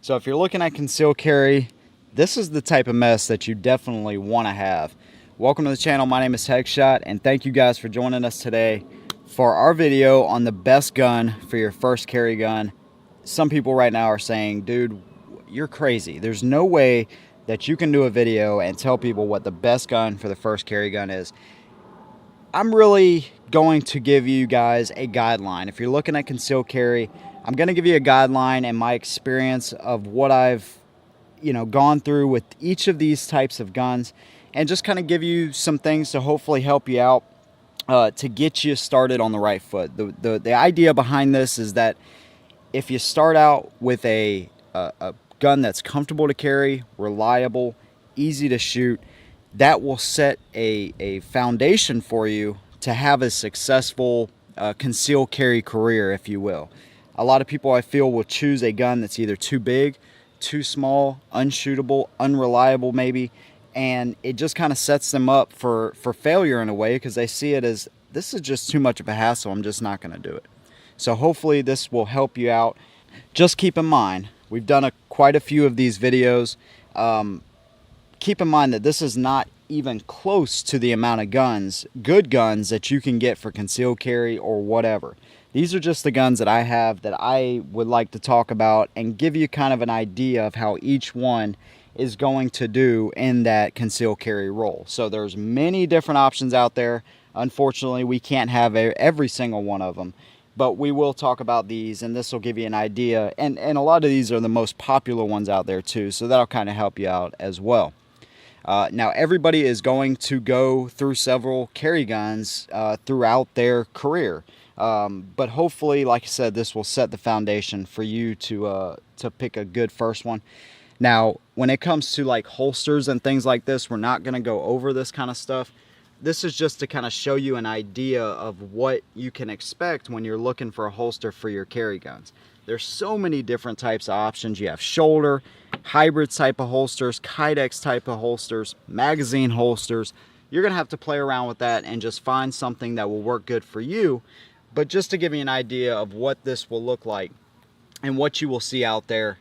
So if you're looking at concealed carry, this is the type of mess that you definitely want to have. Welcome to the channel. My name is Headshot, and thank you guys for joining us today for our video on the best gun for your first carry gun. Some people right now are saying, dude, you're crazy. There's no way that you can do a video and tell people what the best gun for the first carry gun is. I'm really going to give you guys a guideline. If you're looking at concealed carry, I'm going to give you a guideline and my experience of what I've gone through with each of these types of guns, and just kind of give you some things to hopefully help you out to get you started on the right foot. The idea behind this is that if you start out with a gun that's comfortable to carry, reliable, easy to shoot, that will set a foundation for you to have a successful concealed carry career, if you will. A lot of people, I feel, will choose a gun that's either too big, too small, unshootable, unreliable maybe, and it just kind of sets them up for failure in a way, because they see it as, this is just too much of a hassle, I'm just not going to do it. So hopefully this will help you out. Just keep in mind, we've done quite a few of these videos. Keep in mind that this is not even close to the amount of guns, good guns, that you can get for concealed carry or whatever. These are just the guns that I have that I would like to talk about and give you kind of an idea of how each one is going to do in that concealed carry role. So there's many different options out there. Unfortunately, we can't have every single one of them, but we will talk about these, and this will give you an idea. And a lot of these are the most popular ones out there too, so that'll kind of help you out as well. Now, everybody is going to go through several carry guns throughout their career. But hopefully, like I said, this will set the foundation for you to pick a good first one. Now, when it comes to like holsters and things like this, we're not going to go over this kind of stuff. This is just to kind of show you an idea of what you can expect when you're looking for a holster for your carry guns. There's so many different types of options. You have shoulder, hybrid type of holsters, Kydex type of holsters, magazine holsters. You're going to have to play around with that and just find something that will work good for you. But just to give you an idea of what this will look like and what you will see out there,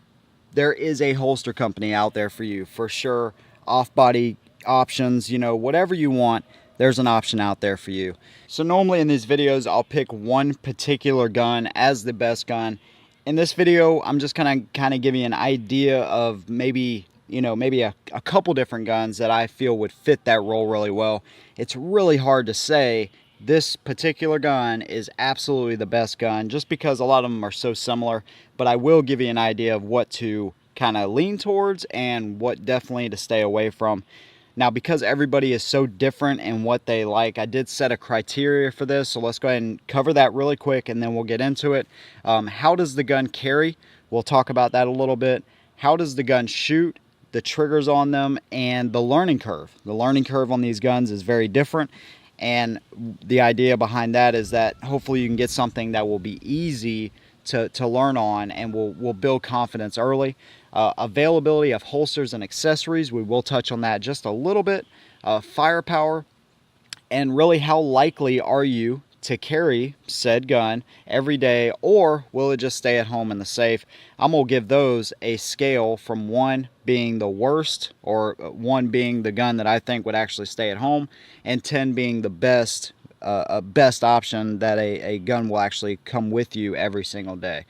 there is a holster company out there for you, for sure. Off-body options, whatever you want, there's an option out there for you. So normally in these videos, I'll pick one particular gun as the best gun. In this video, I'm just kind of giving you an idea of maybe a couple different guns that I feel would fit that role really well. It's really hard to say this particular gun is absolutely the best gun, just because a lot of them are so similar, but I will give you an idea of what to kind of lean towards and what definitely to stay away from. Now, because everybody is so different in what they like, I did set a criteria for this, so let's go ahead and cover that really quick and then we'll get into it. How does the gun carry? We'll talk about that a little bit. How does the gun shoot? The triggers on them, and the learning curve. The learning curve on these guns is very different. And the idea behind that is that hopefully you can get something that will be easy to learn on and will build confidence early. Availability of holsters and accessories, we will touch on that just a little bit. Firepower, and really how likely are you to carry said gun every day, or will it just stay at home in the safe? I'm going to give those a scale from 1 being the worst, or 1 being the gun that I think would actually stay at home, and 10 being the best option that a gun will actually come with you every single day.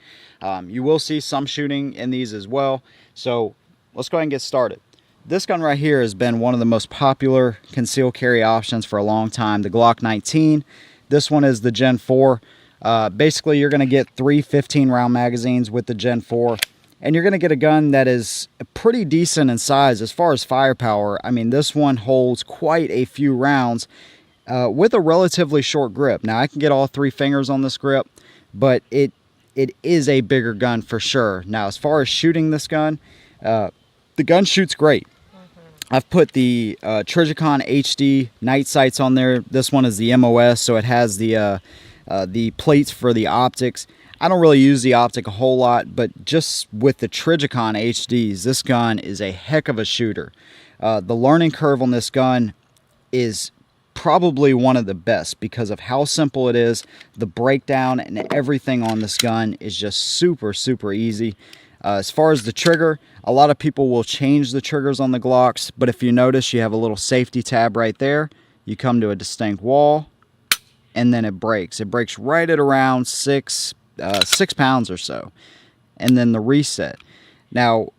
You will see some shooting in these as well, so let's go ahead and get started. This gun right here has been one of the most popular concealed carry options for a long time, the Glock 19. This one is the Gen 4. Basically, you're going to get 3 15-round magazines with the Gen 4, and you're going to get a gun that is pretty decent in size as far as firepower. I mean, this one holds quite a few rounds with a relatively short grip. Now, I can get all 3 fingers on this grip, but it is a bigger gun for sure. Now, as far as shooting this gun, the gun shoots great. I've put the Trijicon HD night sights on there. This one is the MOS, so it has the plates for the optics. I don't really use the optic a whole lot, but just with the Trijicon HDs, this gun is a heck of a shooter. The learning curve on this gun is probably one of the best because of how simple it is. The breakdown and everything on this gun is just super, super easy. As far as the trigger, a lot of people will change the triggers on the Glocks, but if you notice, you have a little safety tab right there. You come to a distinct wall, and then it breaks. It breaks right at around 6 pounds or so. And then the reset. Now,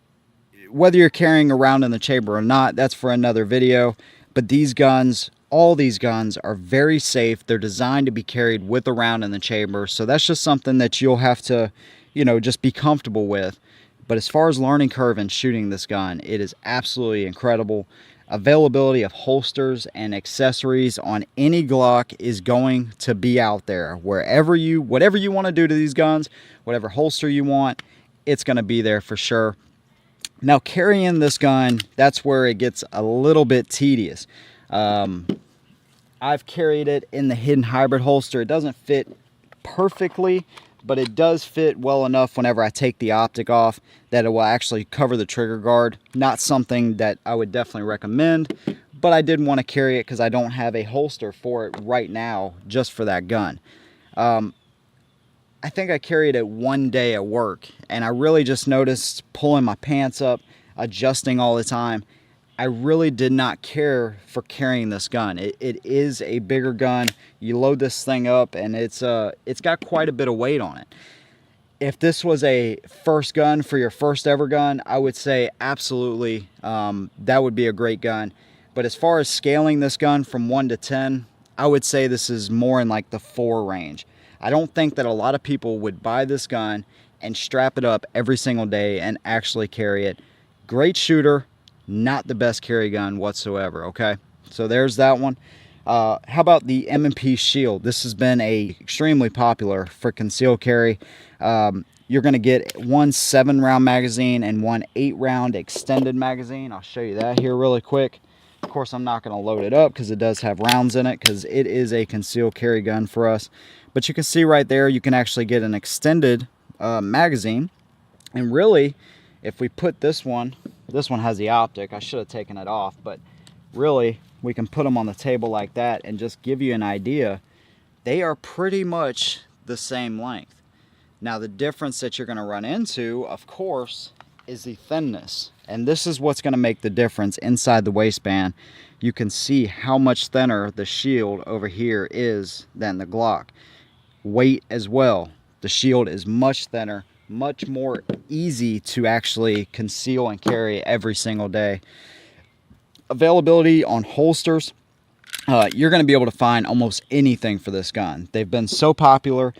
whether you're carrying around in the chamber or not, that's for another video. But these guns, all these guns are very safe. They're designed to be carried with a round in the chamber. So that's just something that you'll have to, you know, just be comfortable with. But as far as learning curve and shooting this gun, it is absolutely incredible. Availability of holsters and accessories on any Glock is going to be out there. Whatever you want to do to these guns, whatever holster you want, it's going to be there for sure. Now, carrying this gun, that's where it gets a little bit tedious. I've carried it in the hidden hybrid holster. It doesn't fit perfectly, but it does fit well enough whenever I take the optic off that it will actually cover the trigger guard. Not something that I would definitely recommend, but I did want to carry it because I don't have a holster for it right now just for that gun. I think I carried it one day at work, and I really just noticed pulling my pants up, adjusting all the time. I really did not care for carrying this gun. It is a bigger gun. You load this thing up, and it's got quite a bit of weight on it. If this was a first gun for your first ever gun, I would say absolutely that would be a great gun. But as far as scaling this gun from 1 to 10, I would say this is more in like the 4 range. I don't think that a lot of people would buy this gun and strap it up every single day and actually carry it. Great shooter, not the best carry gun whatsoever, okay? So there's that one. How about the M&P Shield? This has been extremely popular for concealed carry. You're going to get one 7-round magazine and one 8-round extended magazine. I'll show you that here really quick. Of course, I'm not going to load it up because it does have rounds in it because it is a concealed carry gun for us. But you can see right there, you can actually get an extended magazine. And really, if we put this one has the optic. I should have taken it off, but really, we can put them on the table like that and just give you an idea. They are pretty much the same length. Now, the difference that you're going to run into, of course, is the thinness. And this is what's going to make the difference inside the waistband. You can see how much thinner the Shield over here is than the Glock. Weight as well. The Shield is much thinner, much more easy to actually conceal and carry every single day. Availability on holsters. You're going to be able to find almost anything for this gun. They've been so popular.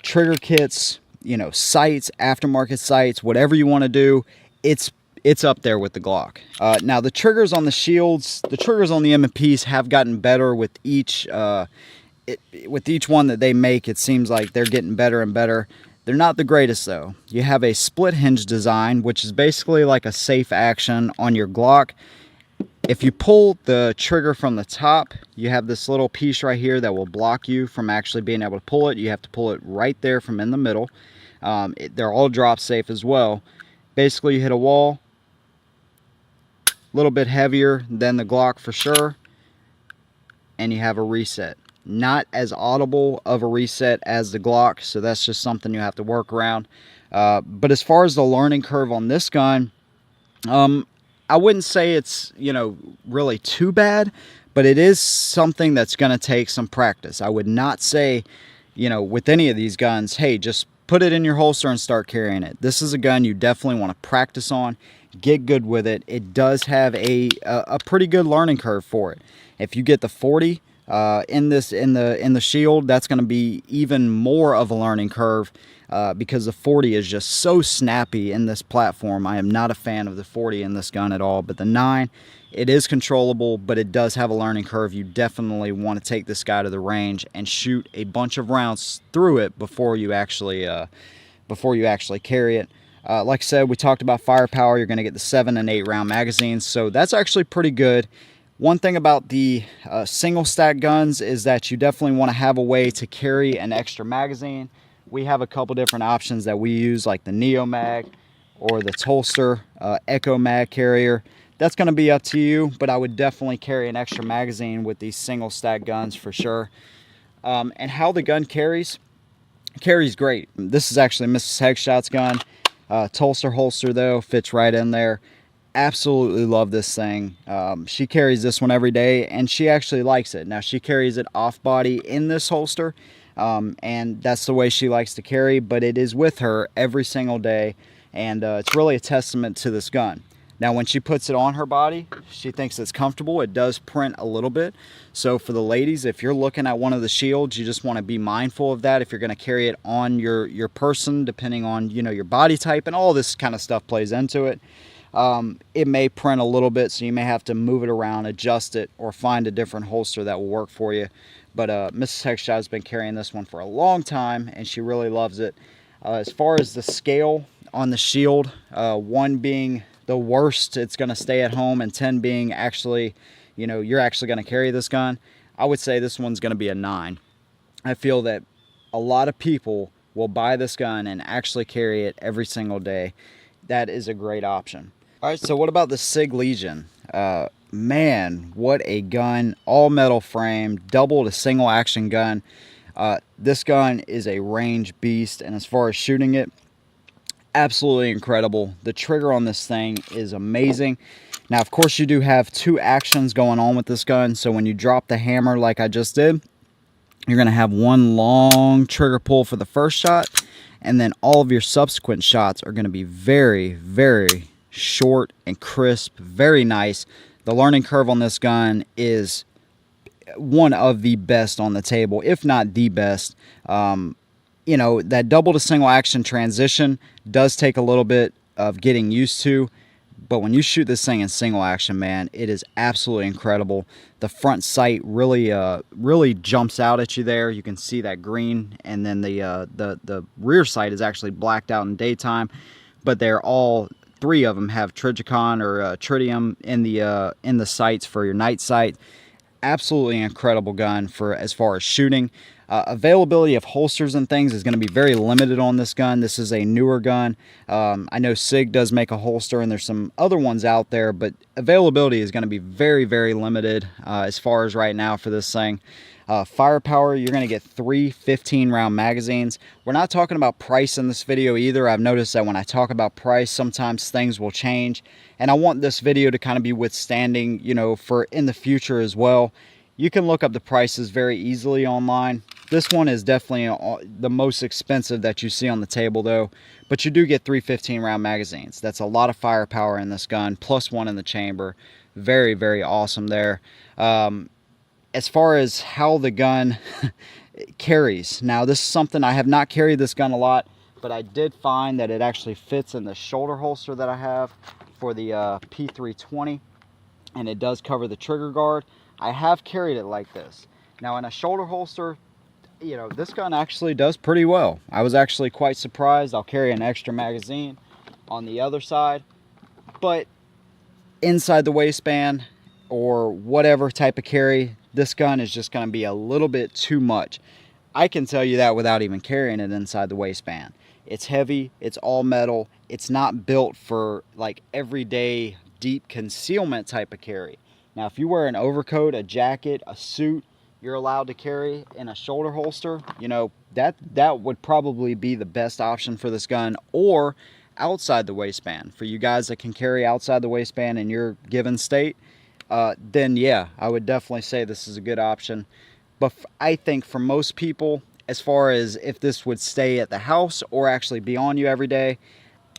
Trigger kits, you know, sights, aftermarket sights, whatever you want to do, it's up there with the Glock. Now, the triggers on the Shields, the triggers on the M&Ps have gotten better with each one that they make. It seems like they're getting better and better. They're not the greatest though. You have a split hinge design, which is basically like a safe action on your Glock. If you pull the trigger from the top, you have this little piece right here that will block you from actually being able to pull it. You have to pull it right there from in the middle. They're all drop safe as well. Basically, you hit a wall, a little bit heavier than the Glock for sure, and you have a reset. Not as audible of a reset as the Glock, so that's just something you have to work around. But as far as the learning curve on this gun, I wouldn't say it's, you know, really too bad, but it is something that's going to take some practice. I would not say, you know, with any of these guns, hey, just put it in your holster and start carrying it. This is a gun you definitely want to practice on, get good with it. It does have a pretty good learning curve for it. If you get the 40 in the Shield, that's going to be even more of a learning curve. Because the 40 is just so snappy in this platform. I am not a fan of the 40 in this gun at all, but the 9, it is controllable, but it does have a learning curve. You definitely want to take this guy to the range and shoot a bunch of rounds through it before you actually carry it. Like I said, we talked about firepower. You're going to get the 7 and 8 round magazines, so that's actually pretty good. One thing about the single stack guns is that you definitely want to have a way to carry an extra magazine. We have a couple different options that we use, like the Neo Mag or the Tolster Echo Mag carrier. That's going to be up to you, but I would definitely carry an extra magazine with these single stack guns for sure. And how the gun carries great. This is actually Mrs. Headshot's gun. Tulsa holster though, fits right in there. Absolutely love this thing. She carries this one every day, and she actually likes it. Now, she carries it off body in this holster, and that's the way she likes to carry, but it is with her every single day, and it's really a testament to this gun. Now, when she puts it on her body, she thinks it's comfortable. It does print a little bit. So for the ladies, if you're looking at one of the shields, you just want to be mindful of that. If you're going to carry it on your person, depending on, you know, your body type, and all this kind of stuff plays into it. It may print a little bit, so you may have to move it around, adjust it, or find a different holster that will work for you. But Mrs. Heckshot has been carrying this one for a long time, and she really loves it. As far as the scale on the shield, 1 being the worst, it's going to stay at home, and 10 being actually, you know, you're actually going to carry this gun, I would say this one's going to be a 9. I feel that a lot of people will buy this gun and actually carry it every single day. That is a great option. All right, so what about the Sig Legion? Man, what a gun. All metal frame, double to single action gun. This gun is a range beast, and as far as shooting it, absolutely incredible. The trigger on this thing is amazing. Now, of course, you do have 2 actions going on with this gun, so when you drop the hammer like I just did, you're going to have 1 long trigger pull for the first shot, and then all of your subsequent shots are going to be very, very short and crisp, very nice. The learning curve on this gun is one of the best on the table, if not the best. You know, that double to single action transition does take a little bit of getting used to, but when you shoot this thing in single action, man, it is absolutely incredible. The front sight really jumps out at you there. You can see that green, and then the rear sight is actually blacked out in daytime, but they're all 3 of them have Trigicon or tritium in the sights for your night sight. Absolutely incredible gun for as far as shooting. Availability of holsters and things is going to be very limited on this gun. This is a newer gun. I know SIG does make a holster, and there's some other ones out there, but availability is going to be very, very limited as far as right now for this thing. Firepower, you're going to get 3 15-round magazines. We're not talking about price in this video either. I've noticed that when I talk about price, sometimes things will change, and I want this video to kind of be withstanding, you know, for in the future as well. You can look up the prices very easily online. This one is definitely the most expensive that you see on the table though, but you do get 3 15-round magazines. That's a lot of firepower in this gun, plus 1 in the chamber. Very, very awesome there. As far as how the gun carries, now this is something I have not carried this gun a lot, but I did find that it actually fits in the shoulder holster that I have for the P320, and it does cover the trigger guard. I have carried it like this. Now in a shoulder holster, you know, this gun actually does pretty well. I was actually quite surprised. I'll carry an extra magazine on the other side, but inside the waistband or whatever type of carry, this gun is just going to be a little bit too much. I can tell you that without even carrying it inside the waistband. It's heavy, it's all metal, it's not built for like everyday deep concealment type of carry. Now if you wear an overcoat, a jacket, a suit, you're allowed to carry in a shoulder holster, you know, that would probably be the best option for this gun, or outside the waistband. For you guys that can carry outside the waistband in your given state, then yeah, I would definitely say this is a good option. But I think for most people, as far as if this would stay at the house or actually be on you every day,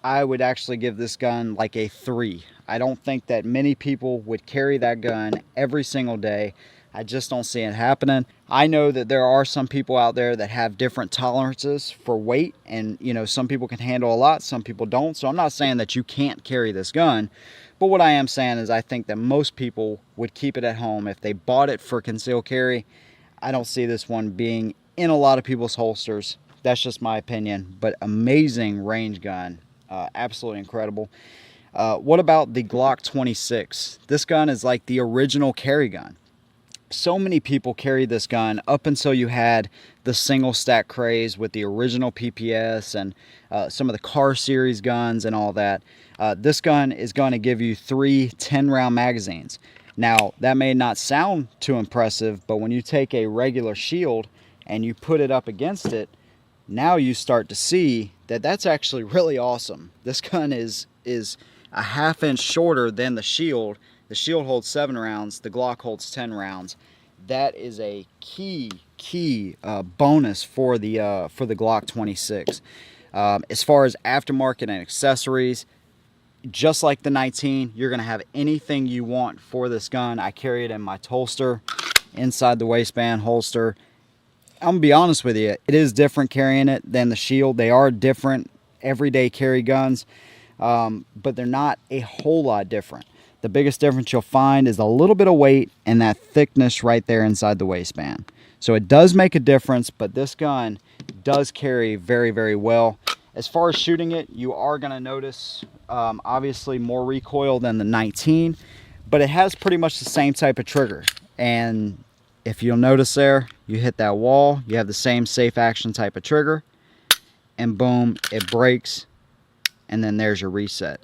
I would actually give this gun like a 3. I don't think that many people would carry that gun every single day. I just don't see it happening. I know that there are some people out there that have different tolerances for weight, and you know, some people can handle a lot, some people don't. So I'm not saying that you can't carry this gun, but what I am saying is I think that most people would keep it at home if they bought it for concealed carry. I don't see this one being in a lot of people's holsters. That's just my opinion, but amazing range gun. Absolutely incredible. What about the Glock 26? This gun is like the original carry gun. So many people carried this gun up until you had the single stack craze with the original PPS and some of the car series guns and all that. This gun is going to give you 3 10-round magazines. Now that may not sound too impressive, but when you take a regular shield and you put it up against it, now you start to see that that's actually really awesome. This gun is a half-inch shorter than the Shield. The Shield holds 7 rounds, the Glock holds 10 rounds. That is a key bonus for the Glock 26. As far as aftermarket and accessories, just like the 19, you're going to have anything you want for this gun. I carry it in my holster, inside the waistband holster. I'm going to be honest with you, it is different carrying it than the Shield. They are different everyday carry guns, but they're not a whole lot different. The biggest difference you'll find is a little bit of weight and that thickness right there inside the waistband. So it does make a difference, but this gun does carry very, very well. As far as shooting it, you are going to notice obviously more recoil than the 19, but it has pretty much the same type of trigger. And if you'll notice there, you hit that wall, you have the same safe action type of trigger, and boom, it breaks, and then there's your reset.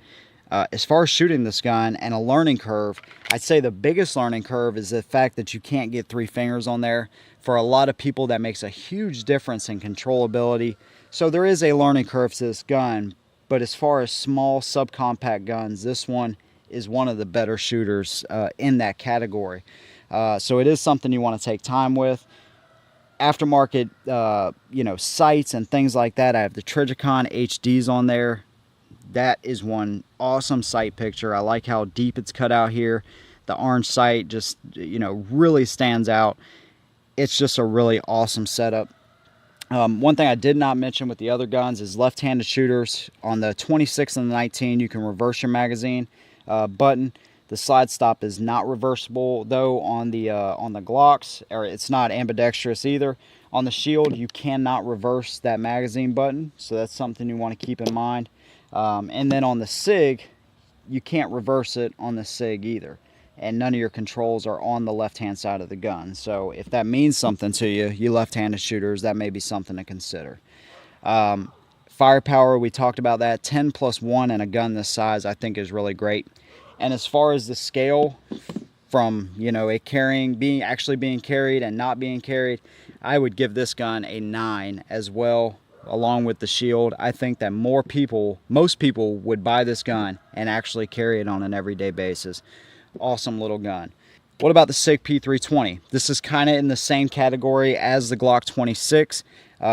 As far as shooting this gun and a learning curve, I'd say the biggest learning curve is the fact that you can't get 3 fingers on there. For a lot of people, that makes a huge difference in controllability. So there is a learning curve to this gun, but as far as small subcompact guns, this one is one of the better shooters in that category. So it is something you want to take time with. Aftermarket, sights and things like that. I have the Trigicon HDs on there. That is one awesome sight picture. I like how deep it's cut out here. The orange sight just, really stands out. It's just a really awesome setup. One thing I did not mention with the other guns is left-handed shooters. On the 26 and the 19, you can reverse your magazine button. The slide stop is not reversible though on the Glocks, or it's not ambidextrous either. On the Shield, you cannot reverse that magazine button, so that's something you want to keep in mind. And then on the SIG, you can't reverse it on the SIG either. And none of your controls are on the left-hand side of the gun. So if that means something to you, you left-handed shooters, that may be something to consider. Firepower, we talked about that. 10+1 in a gun this size, I think is really great. And as far as the scale from, it actually being carried and not being carried, I would give this gun a 9 as well, along with the Shield. I think that most people would buy this gun and actually carry it on an everyday basis. Awesome little gun. What about the SIG P320? This is kind of in the same category as the Glock 26.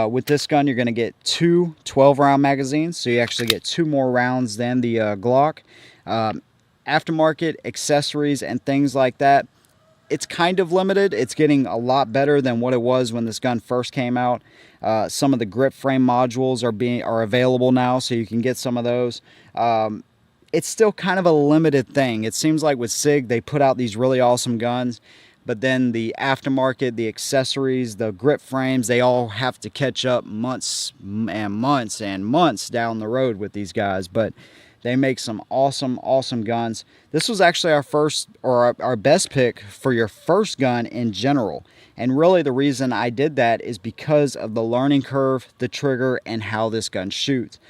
With this gun, you're going to get 2 12-round magazines, so you actually get 2 more rounds than the Glock. Aftermarket accessories and things like that, it's kind of limited. It's getting a lot better than what it was when this gun first came out. Some of the grip frame modules are available now, so you can get some of those. It's still kind of a limited thing. It seems like with SIG, they put out these really awesome guns, but then the aftermarket, the accessories, the grip frames, they all have to catch up months and months and months down the road with these guys. But they make some awesome guns. This was actually our first, or our best pick for your first gun in general. And really the reason I did that is because of the learning curve, the trigger, and how this gun shoots.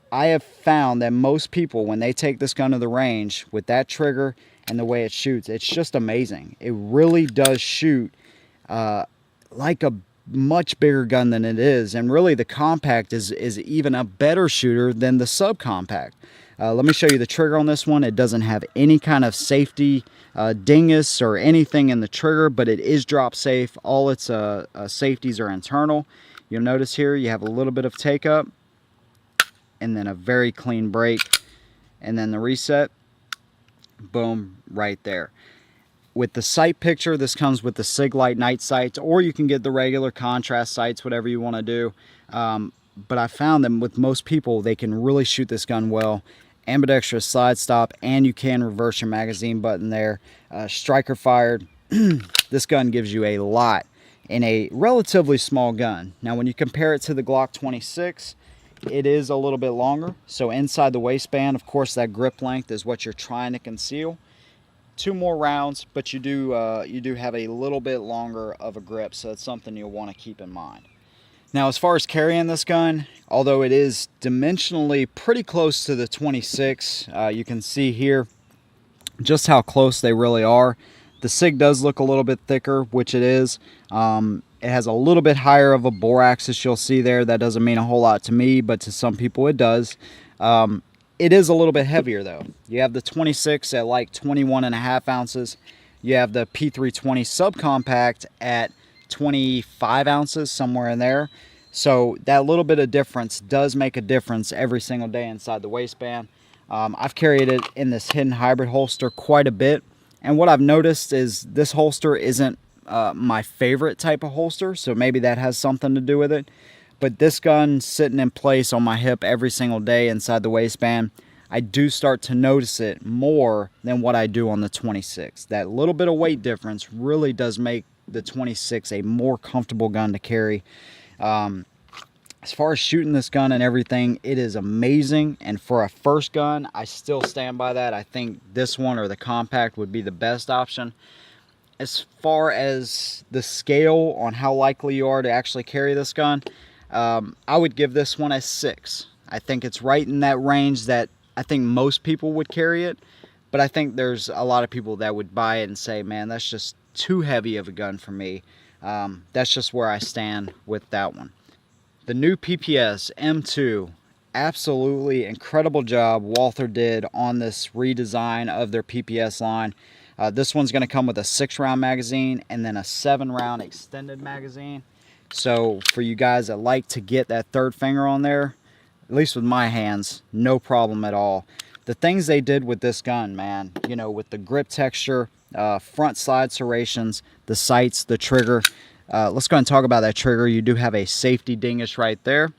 I have found that most people, when they take this gun to the range with that trigger and the way it shoots, it's just amazing. It really does shoot like a much bigger gun than it is. And really the compact is even a better shooter than the subcompact. Let me show you the trigger on this one. It doesn't have any kind of safety dingus or anything in the trigger, but it is drop safe. All its safeties are internal. You'll notice here you have a little bit of take up, and then a very clean break, and then the reset, boom, right there. With the sight picture, this comes with the SIG Light night sights, or you can get the regular contrast sights, whatever you want to do. But I found that with most people, they can really shoot this gun well. Ambidextrous slide stop, and you can reverse your magazine button there. Striker fired. This gun gives you a lot in a relatively small gun. Now, when you compare it to the Glock 26, it is a little bit longer. So inside the waistband, of course, that grip length is what you're trying to conceal. 2 more rounds, but you do have a little bit longer of a grip, so that's something you'll want to keep in mind. Now, as far as carrying this gun, although it is dimensionally pretty close to the 26, you can see here just how close they really are. The SIG does look a little bit thicker, which it is. It has a little bit higher of a bore axis, you'll see there. That doesn't mean a whole lot to me, but to some people it does. It is a little bit heavier though. You have the 26 at like 21.5 ounces. You have the P320 subcompact at 25 ounces, somewhere in there. So that little bit of difference does make a difference every single day inside the waistband. I've carried it in this hidden hybrid holster quite a bit, and what I've noticed is this holster isn't my favorite type of holster, so maybe that has something to do with it. But this gun sitting in place on my hip every single day inside the waistband, I do start to notice it more than what I do on the 26. That little bit of weight difference really does make the 26 a more comfortable gun to carry. As far as shooting this gun and everything, it is amazing. And for a first gun, I still stand by that. I think this one or the compact would be the best option. As far as the scale on how likely you are to actually carry this gun, I would give this one a 6. I think it's right in that range that I think most people would carry it. But I think there's a lot of people that would buy it and say, man, that's just too heavy of a gun for me. That's just where I stand with that one. The new PPS M2, absolutely incredible job Walther did on this redesign of their PPS line. This one's going to come with a 6-round magazine and then a 7-round extended magazine. So for you guys that like to get that third finger on there, at least with my hands, no problem at all. The things they did with this gun, man, you know, with the grip texture, front slide serrations, the sights, the trigger. Let's go ahead and talk about that trigger. You do have a safety dingus right there.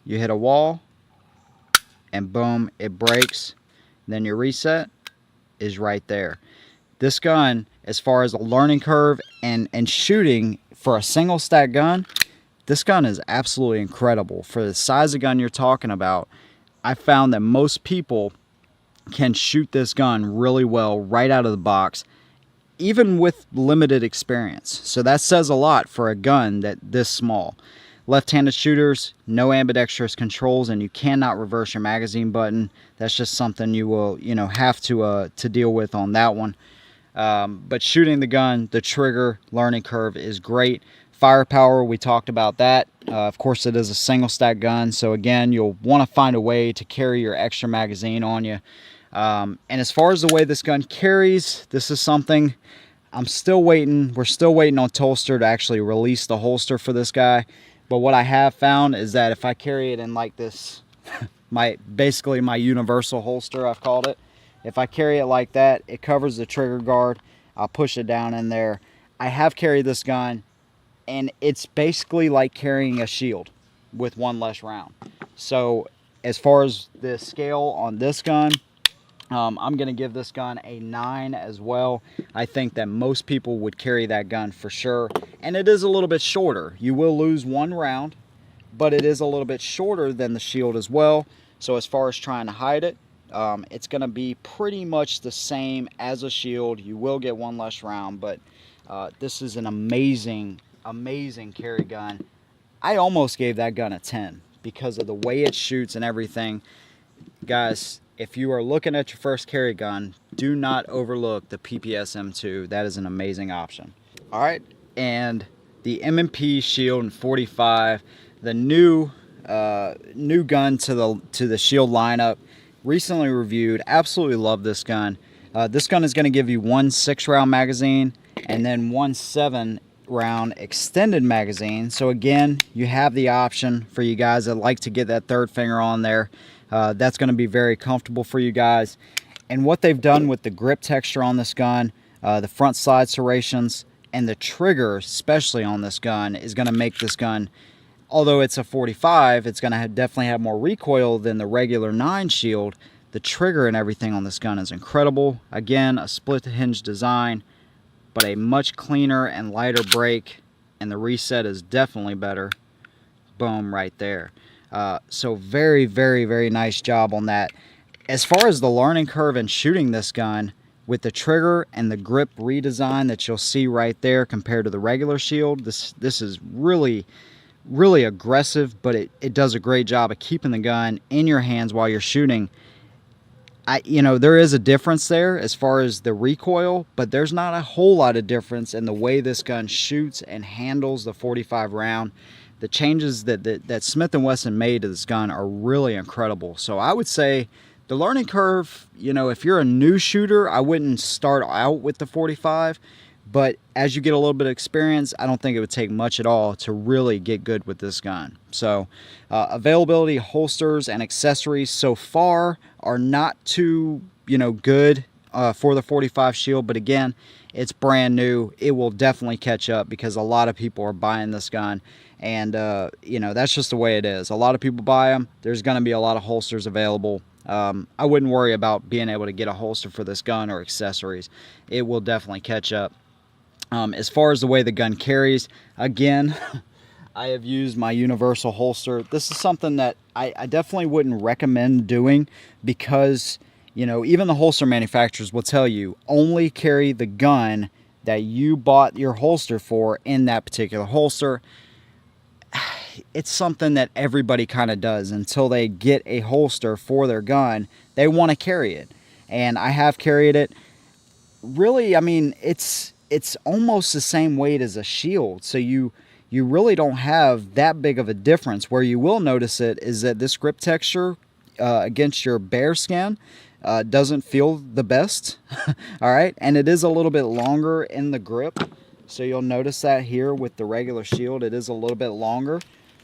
You hit a wall and boom, it breaks. Then your reset is right there. This gun, as far as a learning curve and shooting for a single stack gun, this gun is absolutely incredible. For the size of gun you're talking about, I found that most people can shoot this gun really well right out of the box, even with limited experience. So that says a lot for a gun that this small. Left-handed shooters, no ambidextrous controls, and you cannot reverse your magazine button. That's just something you will, you know, have to deal with on that one. But shooting the gun, the trigger learning curve is great. Firepower, we talked about that. Of course, it is a single stack gun, so again, you'll want to find a way to carry your extra magazine on you. And as far as the way this gun carries, this is something I'm still waiting. We're still waiting on Tolster to actually release the holster for this guy. But what I have found is that if I carry it in like this, basically my universal holster, I've called it. If I carry it like that, it covers the trigger guard. I'll push it down in there. I have carried this gun, and it's basically like carrying a shield with one less round. So as far as the scale on this gun, I'm going to give this gun a 9 as well. I think that most people would carry that gun for sure. And it is a little bit shorter. You will lose one round, but it is a little bit shorter than the shield as well. So as far as trying to hide it, it's going to be pretty much the same as a shield. You will get one less round, but this is an amazing carry gun. I almost gave that gun a 10 because of the way it shoots and everything. Guys, if you are looking at your first carry gun, do not overlook the PPS M2. That is an amazing option. All right, and the M&P Shield in 45, the new gun to the Shield lineup, recently reviewed. Absolutely love this gun. This gun is going to give you one 6-round magazine and then one 7-round extended magazine. So again, you have the option for you guys that like to get that third finger on there. That's going to be very comfortable for you guys. And what they've done with the grip texture on this gun, the front slide serrations, and the trigger, especially on this gun, is going to make this gun, although it's a 45, it's going to definitely have more recoil than the regular 9 Shield. The trigger and everything on this gun is incredible. Again, a split hinge design, but a much cleaner and lighter break, and the reset is definitely better. Boom, right there. So very, very, very nice job on that. As far as the learning curve in shooting this gun, with the trigger and the grip redesign that you'll see right there compared to the regular Shield, this is really, really aggressive, but it does a great job of keeping the gun in your hands while you're shooting. there is a difference there as far as the recoil, but there's not a whole lot of difference in the way this gun shoots and handles the 45 round. The changes that Smith & Wesson made to this gun are really incredible. So I would say the learning curve, if you're a new shooter, I wouldn't start out with the 45, but as you get a little bit of experience, I don't think it would take much at all to really get good with this gun. So availability, holsters, and accessories so far are not too, good for the 45 shield, but again, it's brand new. It will definitely catch up because a lot of people are buying this gun, and that's just the way it is. A lot of people buy them. There's going to be a lot of holsters available. I wouldn't worry about being able to get a holster for this gun or accessories. It will definitely catch up. As far as the way the gun carries, again, I have used my universal holster. This is something that I definitely wouldn't recommend doing because, even the holster manufacturers will tell you only carry the gun that you bought your holster for in that particular holster. It's something that everybody kind of does until they get a holster for their gun. They want to carry it, and I have carried it. Really, I mean, it's almost the same weight as a shield, so you really don't have that big of a difference. Where you will notice it is that this grip texture against your bare skin doesn't feel the best. All right, and it is a little bit longer in the grip, so you'll notice that here with the regular shield, it is a little bit longer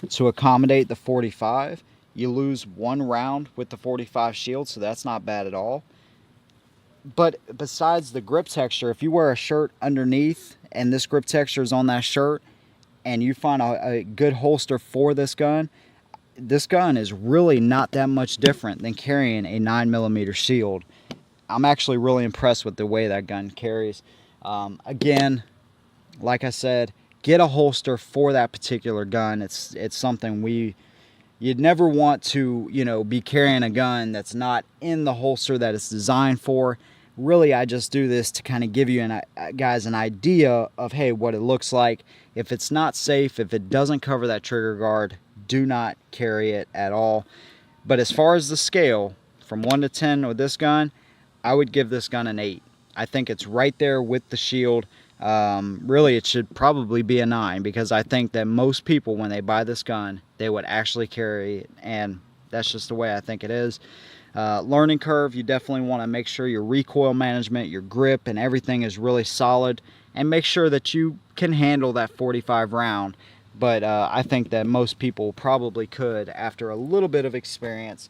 to accommodate the 45. You lose one round with the 45 shield, so that's not bad at all. But besides the grip texture, if you wear a shirt underneath and this grip texture is on that shirt and you find a good holster for this gun is really not that much different than carrying a 9mm shield. I'm actually really impressed with the way that gun carries. Again, like I said, get a holster for that particular gun. It's something you'd never want to, be carrying a gun that's not in the holster that it's designed for. Really, I just do this to kind of give you guys an idea of, hey, what it looks like. If it's not safe, if it doesn't cover that trigger guard, do not carry it at all. But as far as the scale, from 1 to 10 with this gun, I would give this gun an 8. I think it's right there with the shield. Really, it should probably be a 9 because I think that most people, when they buy this gun, they would actually carry it, and that's just the way I think it is. Learning curve, you definitely want to make sure your recoil management, your grip, and everything is really solid, and make sure that you can handle that 45 round. But I think that most people probably could after a little bit of experience.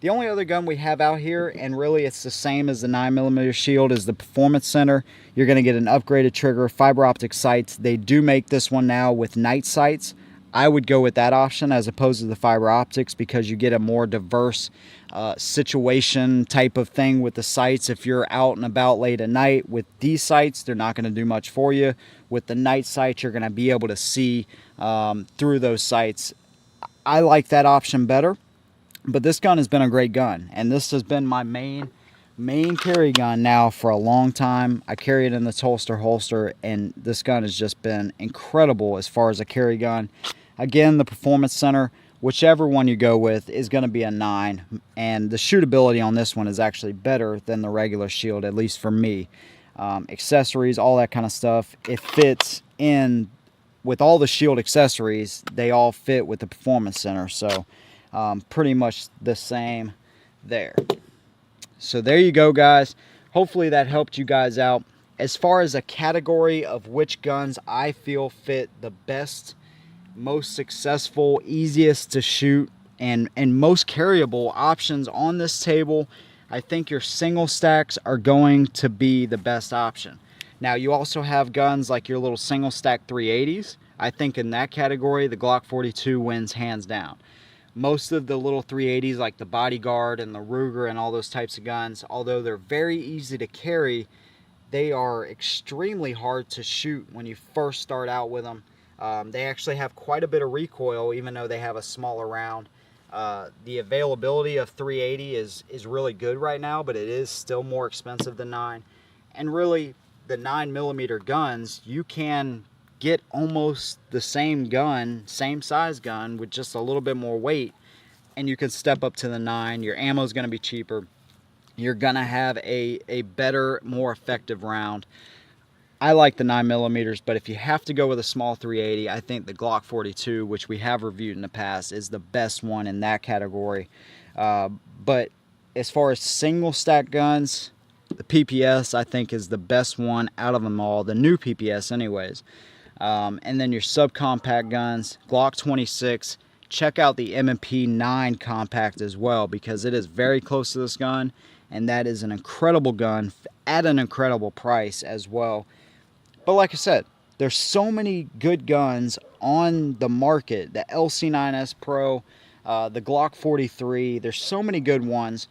The only other gun we have out here, and really it's the same as the 9mm shield, is the Performance Center. You're going to get an upgraded trigger, fiber optic sights. They do make this one now with night sights. I would go with that option as opposed to the fiber optics because you get a more diverse situation type of thing with the sights. If you're out and about late at night with these sights, they're not going to do much for you. With the night sights, you're going to be able to see through those sights. I like that option better. But this gun has been a great gun, and this has been my main carry gun now for a long time. I carry it in this holster, and this gun has just been incredible as far as a carry gun. Again, the Performance Center, whichever one you go with, is going to be a 9, and the shootability on this one is actually better than the regular shield, at least for me. Accessories, all that kind of stuff, it fits in with all the shield accessories. They all fit with the Performance Center, so pretty much the same there. So there you go, guys. Hopefully that helped you guys out. As far as a category of which guns I feel fit the best, most successful, easiest to shoot, and most carryable options on this table, I think your single stacks are going to be the best option. Now, you also have guns like your little single stack 380s. I think in that category, the Glock 42 wins hands down. Most of the little 380s like the Bodyguard and the Ruger and all those types of guns, although they're very easy to carry, they are extremely hard to shoot when you first start out with them. They actually have quite a bit of recoil even though they have a smaller round. The availability of 380 is really good right now, but it is still more expensive than 9. And really, the 9mm guns, you can get almost the same gun, same size gun, with just a little bit more weight, and you can step up to the 9. Your ammo is going to be cheaper. you're gonna have a better, more effective round. I like the 9mm, but if you have to go with a small 380, I think the Glock 42, which we have reviewed in the past, is the best one in that category. But as far as single stack guns, the PPS I think is the best one out of them all, the new PPS anyways. And then your subcompact guns, Glock 26, check out the M&P 9 compact as well, because it is very close to this gun, and that is an incredible gun at an incredible price as well. But like I said, there's so many good guns on the market. The LC9S Pro, the Glock 43, there's so many good ones.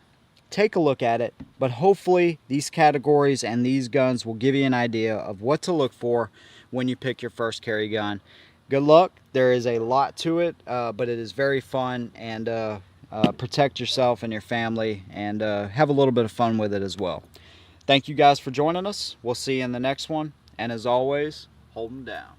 Take a look at it, but hopefully these categories and these guns will give you an idea of what to look for when you pick your first carry gun. Good luck. There is a lot to it, but it is very fun, and protect yourself and your family, and have a little bit of fun with it as well. Thank you guys for joining us. We'll see you in the next one. And as always, hold them down.